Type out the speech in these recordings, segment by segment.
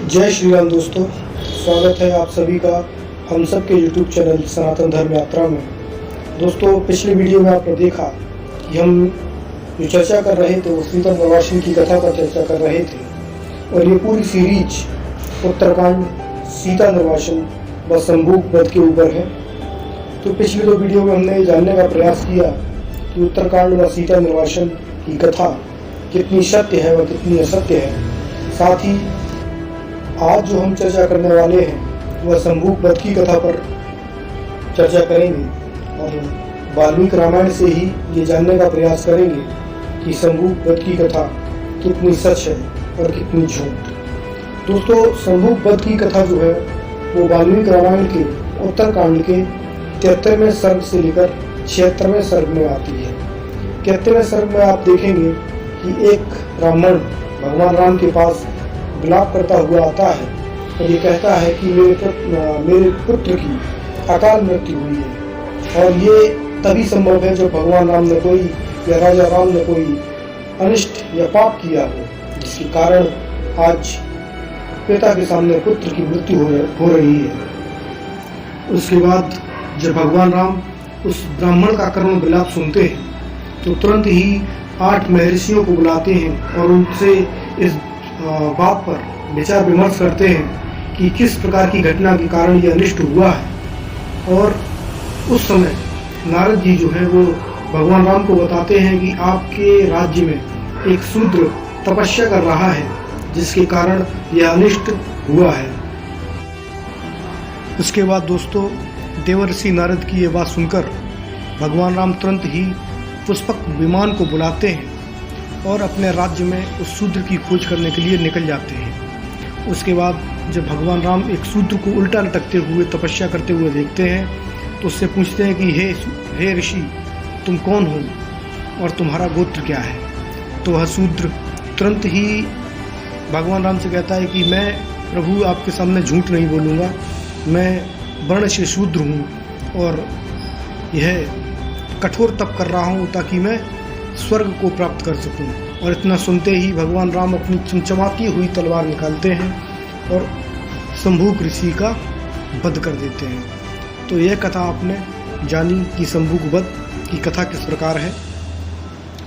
जय श्री राम दोस्तों, स्वागत है आप सभी का हम सब के YouTube चैनल सनातन धर्म यात्रा में। दोस्तों, पिछले वीडियो में आपने देखा कि हम जो चर्चा कर रहे थे वो सीता निर्वासन की कथा पर चर्चा कर रहे थे और ये पूरी सीरीज उत्तरकांड, सीता निर्वासन व संभूक वध के ऊपर है। तो पिछले दो वीडियो में हमने जानने का प्रयास किया कि उत्तरकांड व सीता निर्वासन की कथा कितनी सत्य है व कितनी असत्य है। साथ ही आज जो हम चर्चा करने वाले हैं वह संभूक वध की कथा पर चर्चा करेंगे और वाल्मीकि रामायण से ही ये जानने का प्रयास करेंगे कि संभूक वध की कथा कितनी सच है और कितनी झूठ। दोस्तों, संभूक वध की कथा जो है वो वाल्मीकि रामायण के उत्तरकांड के 73वें सर्ग से लेकर 76वें सर्ग में आती है। 73वें सर्ग में आप देखेंगे कि एक ब्राह्मण भगवान राम के पास विलाप करता हुआ आता है और ये कहता है कि मेरे पुत्र की अकाल मृत्यु हुई है और ये तभी संभव है जब भगवान राम ने कोई या राजा राम ने कोई अनिष्ट या पाप किया हो, जिसके कारण आज पिता के सामने पुत्र की मृत्यु हो रही है। उसके बाद जब भगवान राम उस ब्राह्मण का करुण विलाप सुनते हैं तो तुरंत ही 8 महर्षियों को बुलाते हैं और उनसे इस बात पर विचार विमर्श करते हैं कि किस प्रकार की घटना के कारण यह अनिष्ट हुआ है। और उस समय नारद जी जो है वो भगवान राम को बताते हैं कि आपके राज्य में एक शूद्र तपस्या कर रहा है जिसके कारण यह अनिष्ट हुआ है। उसके बाद दोस्तों, देवर्षि नारद की ये बात सुनकर भगवान राम तुरंत ही पुष्पक विमान को बुलाते हैं और अपने राज्य में उस शूद्र की खोज करने के लिए निकल जाते हैं। उसके बाद जब भगवान राम एक शूद्र को उल्टा लटकते हुए तपस्या करते हुए देखते हैं तो उससे पूछते हैं कि हे ऋषि, तुम कौन हो और तुम्हारा गोत्र क्या है। तो वह शूद्र तुरंत ही भगवान राम से कहता है कि मैं प्रभु आपके सामने झूठ नहीं बोलूँगा, मैं वर्ण से शूद्र हूँ और यह कठोर तप कर रहा हूँ ताकि मैं स्वर्ग को प्राप्त कर सकूं। और इतना सुनते ही भगवान राम अपनी चमचमाती हुई तलवार निकालते हैं और संभूक ऋषि का वध कर देते हैं। तो यह कथा आपने जानी कि संभूक वध की कथा किस प्रकार है।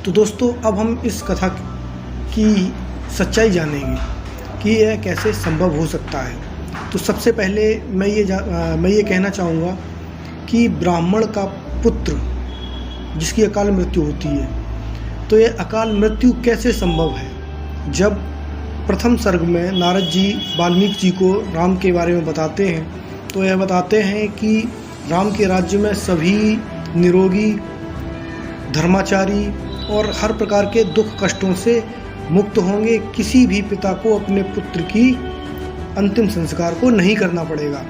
तो दोस्तों, अब हम इस कथा की सच्चाई जानेंगे कि यह कैसे संभव हो सकता है। तो सबसे पहले मैं ये कहना चाहूँगा कि ब्राह्मण का पुत्र जिसकी अकाल मृत्यु होती है, तो यह अकाल मृत्यु कैसे संभव है। जब प्रथम सर्ग में नारद जी वाल्मीकि जी को राम के बारे में बताते हैं तो यह बताते हैं कि राम के राज्य में सभी निरोगी, धर्माचारी और हर प्रकार के दुख कष्टों से मुक्त होंगे। किसी भी पिता को अपने पुत्र की अंतिम संस्कार को नहीं करना पड़ेगा,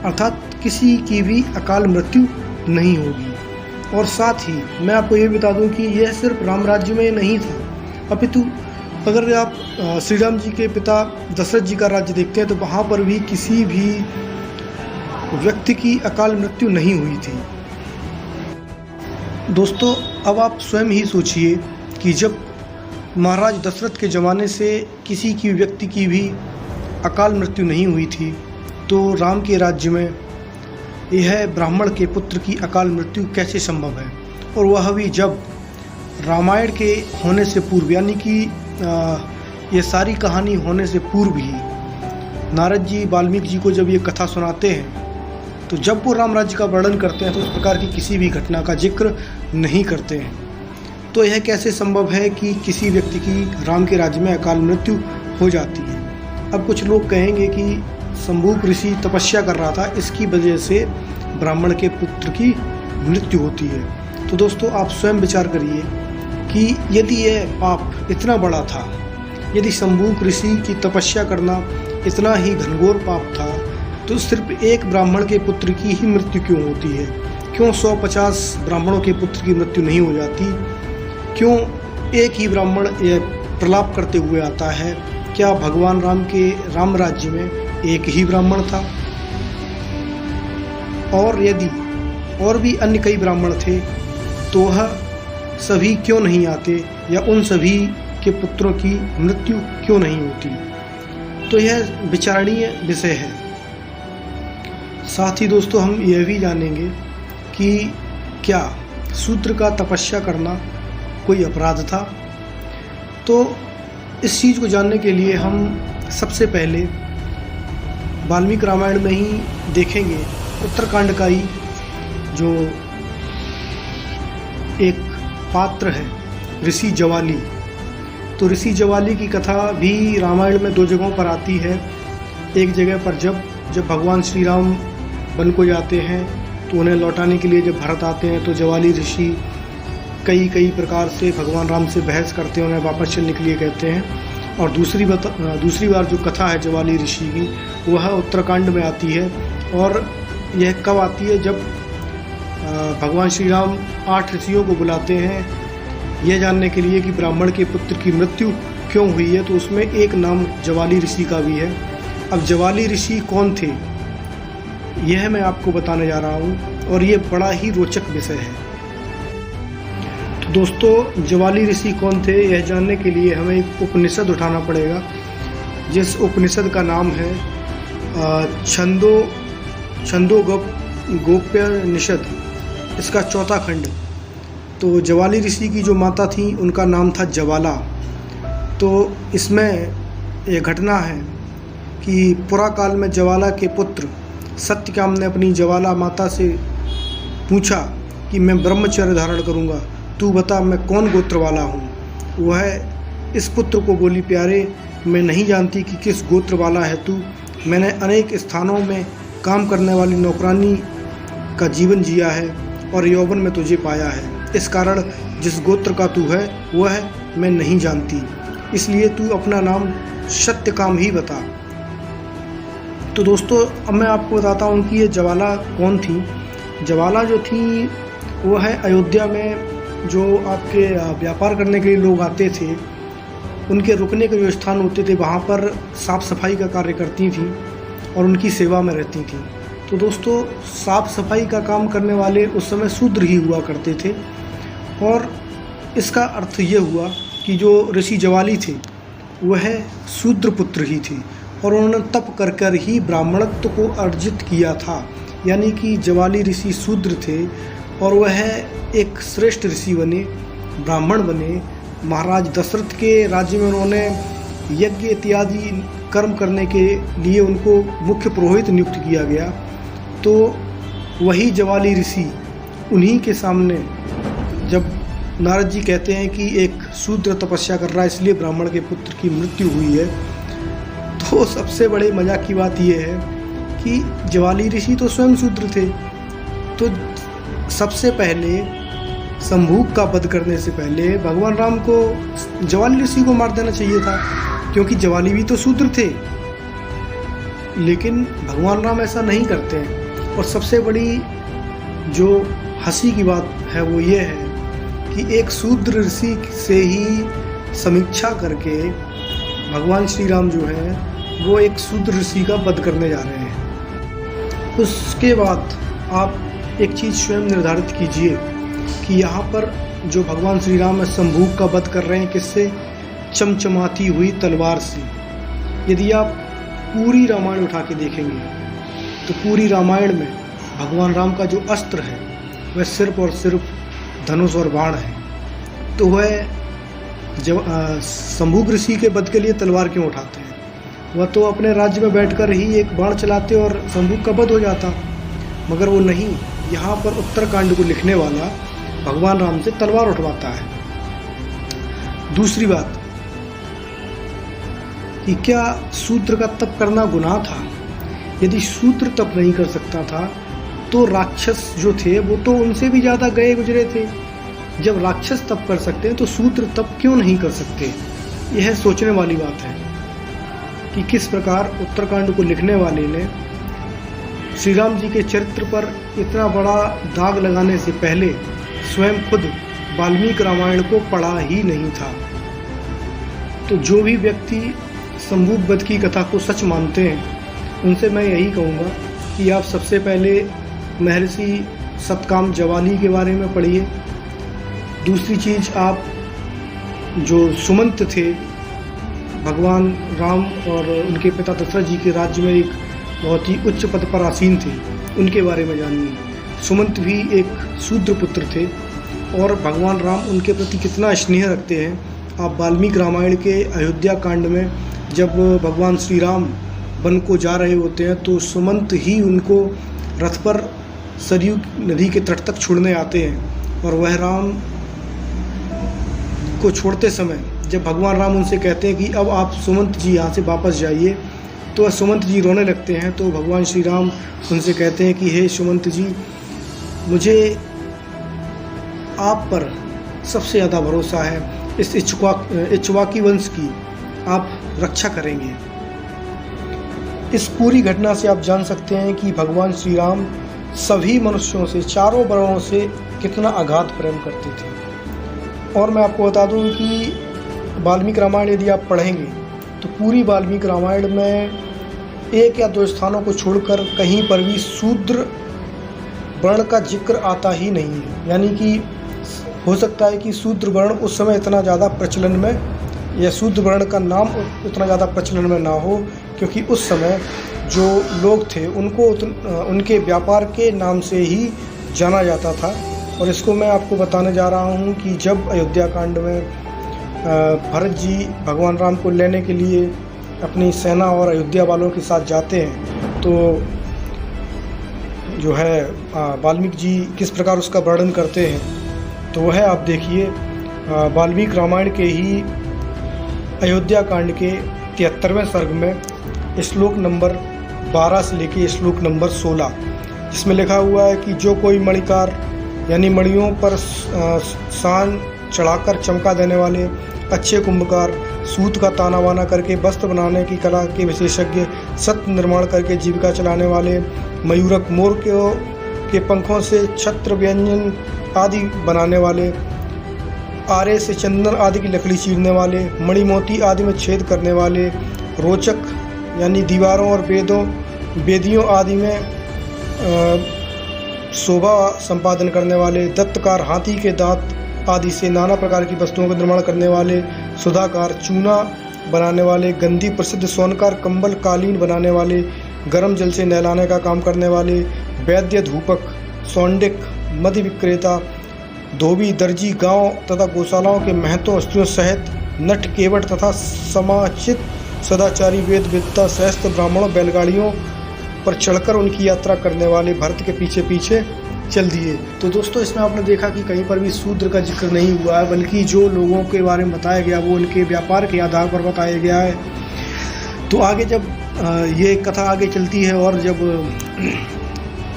अर्थात किसी की भी अकाल मृत्यु नहीं होगी। और साथ ही मैं आपको ये बता दूं कि यह सिर्फ राम राज्य में नहीं था, अपितु अगर आप श्री राम जी के पिता दशरथ जी का राज्य देखते हैं तो वहाँ पर भी किसी भी व्यक्ति की अकाल मृत्यु नहीं हुई थी। दोस्तों, अब आप स्वयं ही सोचिए कि जब महाराज दशरथ के ज़माने से किसी की व्यक्ति की भी अकाल मृत्यु नहीं हुई थी, तो राम के राज्य में यह ब्राह्मण के पुत्र की अकाल मृत्यु कैसे संभव है। और वह भी जब रामायण के होने से पूर्व, यानी कि ये सारी कहानी होने से पूर्व ही नारद जी वाल्मीकि जी को जब ये कथा सुनाते हैं तो जब वो राम राज्य का वर्णन करते हैं तो उस प्रकार की किसी भी घटना का जिक्र नहीं करते हैं। तो यह कैसे संभव है कि किसी व्यक्ति की राम के राज्य में अकाल मृत्यु हो जाती है। अब कुछ लोग कहेंगे कि संभूक ऋषि तपस्या कर रहा था, इसकी वजह से ब्राह्मण के पुत्र की मृत्यु होती है। तो दोस्तों, आप स्वयं विचार करिए कि यदि यह पाप इतना बड़ा था, यदि संभूक ऋषि की तपस्या करना इतना ही घनघोर पाप था, तो सिर्फ एक ब्राह्मण के पुत्र की ही मृत्यु क्यों होती है? क्यों 150 ब्राह्मणों के पुत्र की मृत्यु नहीं हो जाती? क्यों एक ही ब्राह्मण यह प्रलाप करते हुए आता है? क्या भगवान राम के राम राज्य में एक ही ब्राह्मण था? और यदि और भी अन्य कई ब्राह्मण थे तो वह सभी क्यों नहीं आते या उन सभी के पुत्रों की मृत्यु क्यों नहीं होती? तो यह विचारणीय विषय है। साथ ही दोस्तों हम यह भी जानेंगे कि क्या शूद्र का तपस्या करना कोई अपराध था। तो इस चीज़ को जानने के लिए हम सबसे पहले वाल्मीकि रामायण में ही देखेंगे उत्तरकांड का ही जो एक पात्र है ऋषि ज्वाली। तो ऋषि ज्वाली की कथा भी रामायण में 2 जगहों पर आती है। एक जगह पर जब भगवान श्री राम वन को जाते हैं तो उन्हें लौटाने के लिए जब भरत आते हैं तो ज्वाली ऋषि कई प्रकार से भगवान राम से बहस करते हैं, उन्हें वापस चलने के लिए कहते हैं। और दूसरी बार जो कथा है ज्वाली ऋषि की वह उत्तराखंड में आती है। और यह कब आती है? जब भगवान श्री राम 8 ऋषियों को बुलाते हैं यह जानने के लिए कि ब्राह्मण के पुत्र की मृत्यु क्यों हुई है। तो उसमें एक नाम ज्वाली ऋषि का भी है। अब ज्वाली ऋषि कौन थे यह मैं आपको बताने जा रहा हूँ और ये बड़ा ही रोचक विषय है। तो दोस्तों ज्वाली ऋषि कौन थे यह जानने के लिए हमें एक उपनिषद उठाना पड़ेगा, जिस उपनिषद का नाम है छंदोगोप्यनिषद, इसका 4था खंड। तो ज्वाली ऋषि की जो माता थी उनका नाम था ज्वाला। तो इसमें यह घटना है कि पुरा काल में ज्वाला के पुत्र सत्यकाम ने अपनी ज्वाला माता से पूछा कि मैं ब्रह्मचर्य धारण करूंगा, तू बता मैं कौन गोत्र वाला हूँ। वह इस पुत्र को बोली, प्यारे मैं नहीं जानती कि किस गोत्र वाला है तू। मैंने अनेक स्थानों में काम करने वाली नौकरानी का जीवन जिया है और यौवन में तुझे पाया है। इस कारण जिस गोत्र का तू है वह मैं नहीं जानती, इसलिए तू अपना नाम सत्यकाम ही बता। तो दोस्तों अब मैं आपको बताता हूँ कि ये ज्वाला कौन थी। ज्वाला जो थी वो है अयोध्या में जो आपके व्यापार करने के लिए लोग आते थे, उनके रुकने के जो स्थान होते थे वहाँ पर साफ़ सफाई का कार्य करती थी और उनकी सेवा में रहती थी। तो दोस्तों साफ़ सफाई का काम करने वाले उस समय शूद्र ही हुआ करते थे। और इसका अर्थ ये हुआ कि जो ऋषि ज्वाली थे वह शूद्र पुत्र ही थे और उन्होंने तप कर ही ब्राह्मणत्व को अर्जित किया था। यानी कि ज्वाली ऋषि शूद्र थे और वह एक श्रेष्ठ ऋषि बने, ब्राह्मण बने। महाराज दशरथ के राज्य में उन्होंने यज्ञ इत्यादि कर्म करने के लिए उनको मुख्य पुरोहित नियुक्त किया गया। तो वही ज्वाली ऋषि उन्हीं के सामने जब नारद जी कहते हैं कि एक शूद्र तपस्या कर रहा है इसलिए ब्राह्मण के पुत्र की मृत्यु हुई है, तो सबसे बड़े मजाक की बात यह है कि ज्वाली ऋषि तो स्वयं शूद्र थे। तो सबसे पहले संभूक का वध करने से पहले भगवान राम को ज्वाली ऋषि को मार देना चाहिए था, क्योंकि ज्वाली भी तो शूद्र थे। लेकिन भगवान राम ऐसा नहीं करते हैं। और सबसे बड़ी जो हंसी की बात है वो ये है कि एक शूद्र ऋषि से ही समीक्षा करके भगवान श्री राम जो है वो एक शूद्र ऋषि का वध करने जा रहे हैं। उसके बाद आप एक चीज़ स्वयं निर्धारित कीजिए कि यहाँ पर जो भगवान श्री राम है संभूक का वध कर रहे हैं किससे? चमचमाती हुई तलवार से। यदि आप पूरी रामायण उठा के देखेंगे तो पूरी रामायण में भगवान राम का जो अस्त्र है वह सिर्फ और सिर्फ धनुष और बाण है। तो वह जब संभूक ऋषि के वध के लिए तलवार क्यों उठाते हैं? वह तो अपने राज्य में बैठकर ही एक बाण चलाते और संभूक का वध हो जाता, मगर वो नहीं। यहाँ पर उत्तरकांड को लिखने वाला भगवान राम से तलवार उठवाता है। दूसरी बात कि क्या शूद्र का तप करना गुनाह था? यदि शूद्र तप नहीं कर सकता था तो राक्षस जो थे वो तो उनसे भी ज़्यादा गए गुजरे थे। जब राक्षस तप कर सकते हैं तो शूद्र तप क्यों नहीं कर सकते? यह सोचने वाली बात है कि किस प्रकार उत्तरकांड को लिखने वाले ने श्री राम जी के चरित्र पर इतना बड़ा दाग लगाने से पहले स्वयं खुद वाल्मीकि रामायण को पढ़ा ही नहीं था। तो जो भी व्यक्ति संभूक वध की कथा को सच मानते हैं उनसे मैं यही कहूँगा कि आप सबसे पहले महर्षि सतकाम ज्वाली के बारे में पढ़िए। दूसरी चीज़, आप जो सुमंत थे भगवान राम और उनके पिता दशरथ जी के राज्य में एक बहुत ही उच्च पद पर आसीन थे, उनके बारे में जानिए। सुमंत भी एक शूद्र पुत्र थे और भगवान राम उनके प्रति कितना स्नेह रखते हैं आप वाल्मीकि रामायण के अयोध्या कांड में जब भगवान श्री राम वन को जा रहे होते हैं तो सुमंत ही उनको रथ पर सरयू नदी के तट तक छोड़ने आते हैं। और वह राम को छोड़ते समय जब भगवान राम उनसे कहते हैं कि अब आप सुमंत जी यहाँ से वापस जाइए, तो सुमंत जी रोने लगते हैं। तो भगवान श्री राम उनसे कहते हैं कि हे सुमंत जी, मुझे आप पर सबसे ज़्यादा भरोसा है, इस इक्ष्वाकु वंश की आप रक्षा करेंगे। इस पूरी घटना से आप जान सकते हैं कि भगवान श्री राम सभी मनुष्यों से, चारों वर्णों से कितना अगाध प्रेम करते थे। और मैं आपको बता दूं कि वाल्मीकि रामायण यदि आप पढ़ेंगे तो पूरी वाल्मीकि रामायण में एक या दो स्थानों को छोड़कर कहीं पर भी शूद्र वर्ण का जिक्र आता ही नहीं है। यानी कि हो सकता है कि शूद्र वर्ण उस समय इतना ज़्यादा प्रचलन में, या शूद्र वर्ण का नाम उतना ज़्यादा प्रचलन में ना हो, क्योंकि उस समय जो लोग थे उनको उनके व्यापार के नाम से ही जाना जाता था। और इसको मैं आपको बताने जा रहा हूँ कि जब अयोध्या कांड में भरत जी भगवान राम को लेने के लिए अपनी सेना और अयोध्या वालों के साथ जाते हैं तो जो है वाल्मीकि जी किस प्रकार उसका वर्णन करते हैं, तो वह आप देखिए वाल्मीकि रामायण के ही अयोध्या कांड के 73वें सर्ग में श्लोक नंबर 12 से लेके श्लोक नंबर 16, जिसमें लिखा हुआ है कि जो कोई मणिकार यानी मणियों पर शान चढ़ाकर चमका देने वाले, अच्छे कुंभकार, सूत का ताना बाना करके वस्त्र बनाने की कला के विशेषज्ञ, सत्य निर्माण करके जीविका चलाने वाले, मयूरक मोर के पंखों से छत्र व्यंजन आदि बनाने वाले, आरे से चंदन आदि की लकड़ी चीरने वाले, मणि मोती आदि में छेद करने वाले, रोचक यानी दीवारों और वेदियों आदि में शोभा संपादन करने वाले, दत्तकार हाथी के दांत आदि से नाना प्रकार की वस्तुओं का निर्माण करने वाले, सुधाकार चूना बनाने वाले, गंदी प्रसिद्ध सोनकार कंबल कालीन बनाने वाले, गर्म जल से नहलाने का काम करने वाले, वैद्य धूपक सौंडिक मध्य विक्रेता, धोबी दर्जी, गांव तथा गौशालाओं के महतों स्त्रियों सहित नट केवट तथा समाचित सदाचारी वेद वेदता सहस्त्र ब्राह्मणों बैलगाड़ियों पर चढ़कर उनकी यात्रा करने वाले भरत के पीछे पीछे चल दिए। तो दोस्तों इसमें आपने देखा कि कहीं पर भी शूद्र का जिक्र नहीं हुआ है, बल्कि जो लोगों के बारे में बताया गया वो उनके व्यापार के आधार पर बताया गया है। तो आगे जब ये कथा आगे चलती है और जब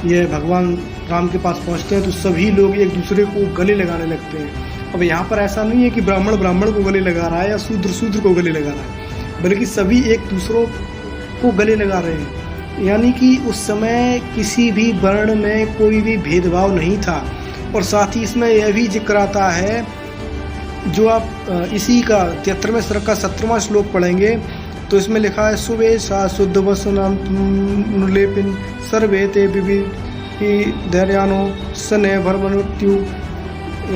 ये भगवान राम के पास पहुंचते हैं तो सभी लोग एक दूसरे को गले लगाने लगते हैं। अब यहाँ पर ऐसा नहीं है कि ब्राह्मण ब्राह्मण को गले लगा रहा है या शूद्र शूद्र को गले लगा रहा है, बल्कि सभी एक दूसरों को गले लगा रहे हैं। यानी कि उस समय किसी भी वर्ण में कोई भी भेदभाव नहीं था। और साथ ही इसमें यह भी जिक्र आता है, जो आप इसी का 73वें सर्ग का 17वां श्लोक पढ़ेंगे तो इसमें लिखा है, सुबह सा शुद्ध वसनाम लेपिन सर्वे ते धैर्यानो सने भरमत्यु,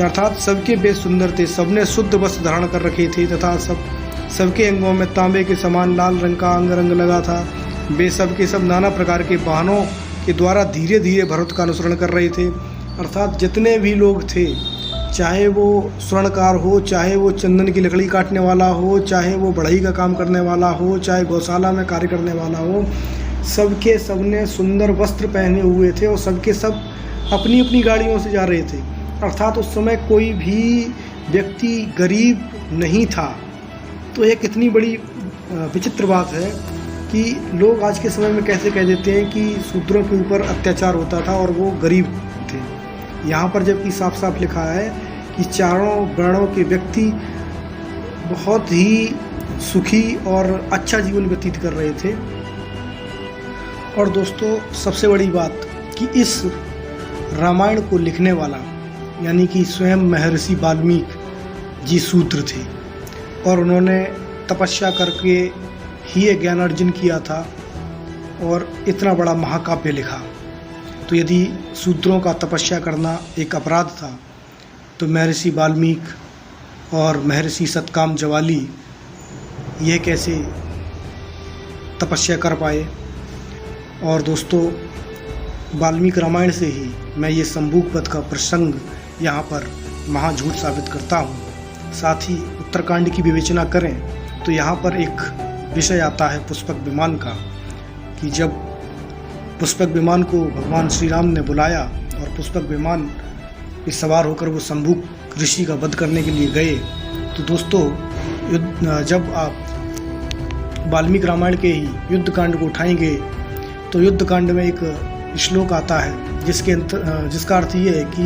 अर्थात सबके बेस सुंदर थे, सबने शुद्ध वस्त्र धारण कर रखे थे तथा सबके अंगों में तांबे के समान लाल रंग का अंग रंग लगा था। वे सब के सब नाना प्रकार के वाहनों के द्वारा धीरे धीरे भरत का अनुसरण कर रहे थे। अर्थात जितने भी लोग थे, चाहे वो स्वर्णकार हो, चाहे वो चंदन की लकड़ी काटने वाला हो, चाहे वो बढ़ई का काम करने वाला हो, चाहे गौशाला में कार्य करने वाला हो, सबके सबने सुंदर वस्त्र पहने हुए थे और सबके सब अपनी अपनी गाड़ियों से जा रहे थे। अर्थात उस समय कोई भी व्यक्ति गरीब नहीं था। तो ये कितनी बड़ी विचित्र बात है कि लोग आज के समय में कैसे कह देते हैं कि शूद्रों के ऊपर अत्याचार होता था और वो गरीब थे। यहाँ पर जबकि साफ साफ लिखा है कि चारों वर्णों के व्यक्ति बहुत ही सुखी और अच्छा जीवन व्यतीत कर रहे थे। और दोस्तों सबसे बड़ी बात कि इस रामायण को लिखने वाला यानी कि स्वयं महर्षि वाल्मीकि जी शूद्र थे और उन्होंने तपस्या करके ही ये ज्ञान अर्जन किया था और इतना बड़ा महाकाव्य लिखा। तो यदि शूद्रों का तपस्या करना एक अपराध था तो महर्षि वाल्मीकि और महर्षि सतकाम जवाली यह कैसे तपस्या कर पाए। और दोस्तों, वाल्मीकि रामायण से ही मैं ये शंभूक वध का प्रसंग यहाँ पर महाझूठ साबित करता हूँ। साथ ही उत्तरकांड की विवेचना करें तो यहाँ पर एक विषय आता है पुष्पक विमान का, कि जब पुष्पक विमान को भगवान श्री राम ने बुलाया और पुष्पक विमान पे सवार होकर वो शंभूक ऋषि का वध करने के लिए गए, तो दोस्तों जब आप वाल्मीकि रामायण के ही युद्ध कांड को उठाएंगे तो युद्ध कांड में एक श्लोक आता है जिसका अर्थ ये है कि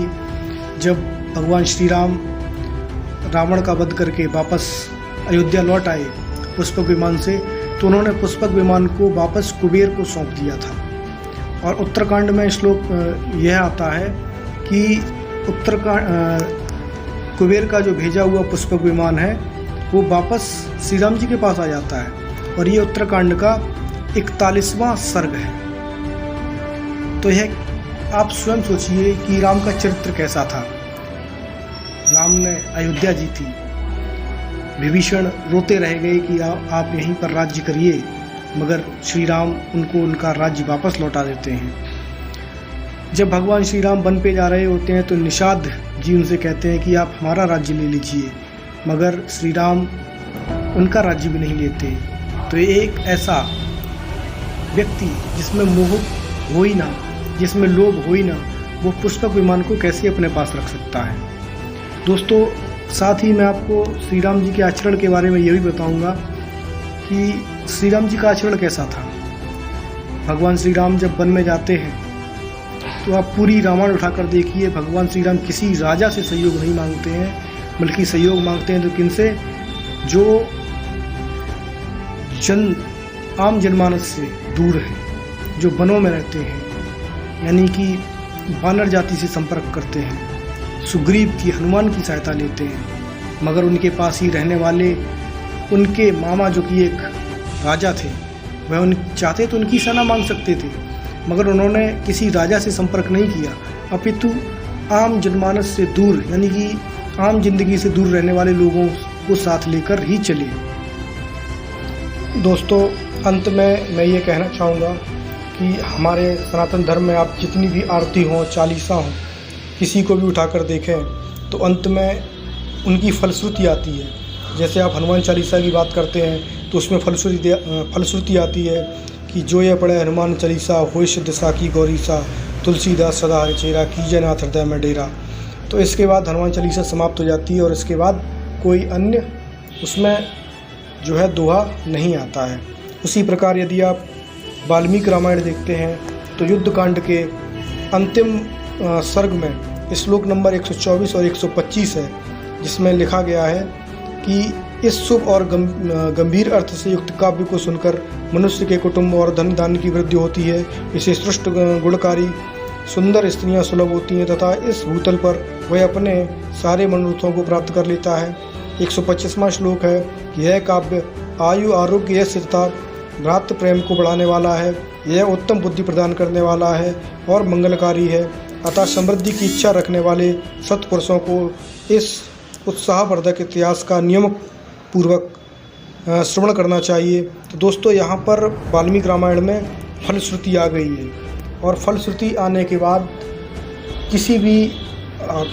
जब भगवान श्री राम रावण का वध करके वापस अयोध्या लौट आए पुष्पक विमान से, तो उन्होंने पुष्पक विमान को वापस कुबेर को सौंप दिया था। और उत्तरकांड में श्लोक यह आता है कि कुबेर का जो भेजा हुआ पुष्पक विमान है वो वापस श्री राम जी के पास आ जाता है। और ये उत्तरकांड का 41वां सर्ग है। तो यह आप स्वयं सोचिए कि राम का चरित्र कैसा था। राम ने अयोध्या जीती, विभीषण रोते रह गए कि आप यहीं पर राज्य करिए, मगर श्री राम उनको उनका राज्य वापस लौटा देते हैं। जब भगवान श्री राम वन पे जा रहे होते हैं तो निषाद जी उनसे कहते हैं कि आप हमारा राज्य ले लीजिए, मगर श्री राम उनका राज्य भी नहीं लेते। तो एक ऐसा व्यक्ति जिसमें मोह हो ही ना, जिसमें लोभ हो ही ना, वो पुष्पक विमान को कैसे अपने पास रख सकता है। दोस्तों, साथ ही मैं आपको श्री राम जी के आचरण के बारे में ये भी बताऊंगा कि श्री राम जी का आचरण कैसा था। भगवान श्री राम जब वन में जाते हैं तो आप पूरी रामायण उठाकर देखिए, भगवान श्री राम किसी राजा से सहयोग नहीं मांगते हैं, बल्कि सहयोग मांगते हैं तो किनसे, जो आम जनमानस से दूर हैं, जो वनों में रहते हैं, यानी कि वानर जाति से संपर्क करते हैं, सुग्रीव की, हनुमान की सहायता लेते हैं। मगर उनके पास ही रहने वाले उनके मामा जो कि एक राजा थे, वह चाहते तो उनकी सेना मांग सकते थे, मगर उन्होंने किसी राजा से संपर्क नहीं किया, अपितु आम जनमानस से दूर, यानी कि आम जिंदगी से दूर रहने वाले लोगों को साथ लेकर ही चले। दोस्तों, अंत में मैं ये कहना चाहूँगा कि हमारे सनातन धर्म में आप जितनी भी आरती हों, चालीसा हों, किसी को भी उठाकर देखें तो अंत में उनकी फलश्रुति आती है। जैसे आप हनुमान चालीसा की बात करते हैं तो उसमें फलश्रुति आती है कि जो ये पढ़े हनुमान चालीसा होय सिद्ध साकी गौरीसा, तुलसीदास सदा हरिचेरा कीजय नाथ हृदय में डेरा। तो इसके बाद हनुमान चालीसा समाप्त हो जाती है और इसके बाद कोई अन्य उसमें जो है दोहा नहीं आता है। उसी प्रकार यदि आप वाल्मीकि रामायण देखते हैं तो युद्ध कांड के अंतिम सर्ग में श्लोक नंबर 124 और 125 है, जिसमें लिखा गया है कि इस शुभ और गंभीर अर्थ से युक्त काव्य को सुनकर मनुष्य के कुटुंब और धन धान्य की वृद्धि होती है। इसे सृष्ट गुणकारी सुंदर स्त्रियां सुलभ होती हैं तथा इस भूतल पर वह अपने सारे मनोरथों को प्राप्त कर लेता है। 125वां श्लोक है कि यह काव्य आयु आरोग्य स्थिरता भ्रातृ प्रेम को बढ़ाने वाला है, यह उत्तम बुद्धि प्रदान करने वाला है और मंगलकारी है। अतः समृद्धि की इच्छा रखने वाले सत्पुरुषों को इस उत्साहवर्धक इतिहास का नियम पूर्वक श्रवण करना चाहिए। तो दोस्तों, यहाँ पर वाल्मीकि रामायण में फलश्रुति आ गई है और फलश्रुति आने के बाद किसी भी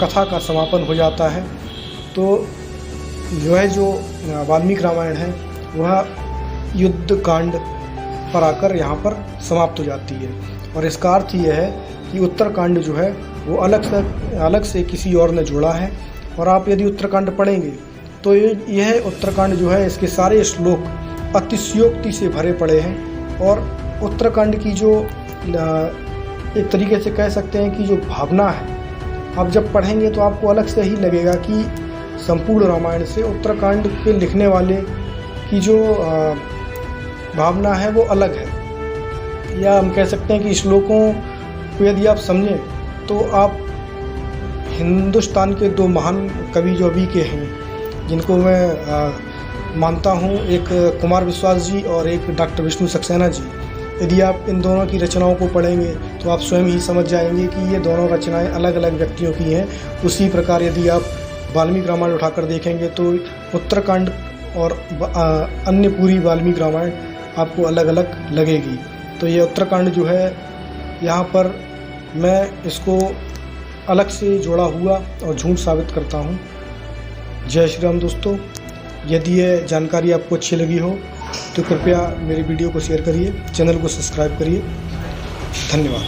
कथा का समापन हो जाता है। तो जो वाल्मीकि रामायण है वह युद्ध कांड पर आकर यहाँ पर समाप्त हो जाती है। और इसका अर्थ यह है कि उत्तरकांड जो है वो अलग से किसी और ने जोड़ा है। और आप यदि उत्तरकांड पढ़ेंगे तो यह उत्तरकांड जो है, इसके सारे श्लोक अतिशयोक्ति से भरे पड़े हैं। और उत्तरकांड की जो एक तरीके से कह सकते हैं कि जो भावना है, आप जब पढ़ेंगे तो आपको अलग से ही लगेगा कि संपूर्ण रामायण से उत्तरकांड के लिखने वाले की जो भावना है वो अलग है। या हम कह सकते हैं कि श्लोकों को यदि आप समझें तो आप हिंदुस्तान के दो महान कवि जो अभी के हैं, जिनको मैं मानता हूँ, एक कुमार विश्वास जी और एक डॉक्टर विष्णु सक्सेना जी, यदि आप इन दोनों की रचनाओं को पढ़ेंगे तो आप स्वयं ही समझ जाएंगे कि ये दोनों रचनाएं अलग अलग व्यक्तियों की हैं। उसी प्रकार यदि आप वाल्मीकि रामायण उठाकर देखेंगे तो उत्तरकांड और अन्य पूरी वाल्मीकि रामायण आपको अलग अलग लगेगी। तो ये उत्तरकांड जो है यहाँ पर मैं इसको अलग से जोड़ा हुआ और झूठ साबित करता हूँ। जय श्री राम दोस्तों। यदि ये जानकारी आपको अच्छी लगी हो तो कृपया मेरे वीडियो को शेयर करिए, चैनल को सब्सक्राइब करिए। धन्यवाद।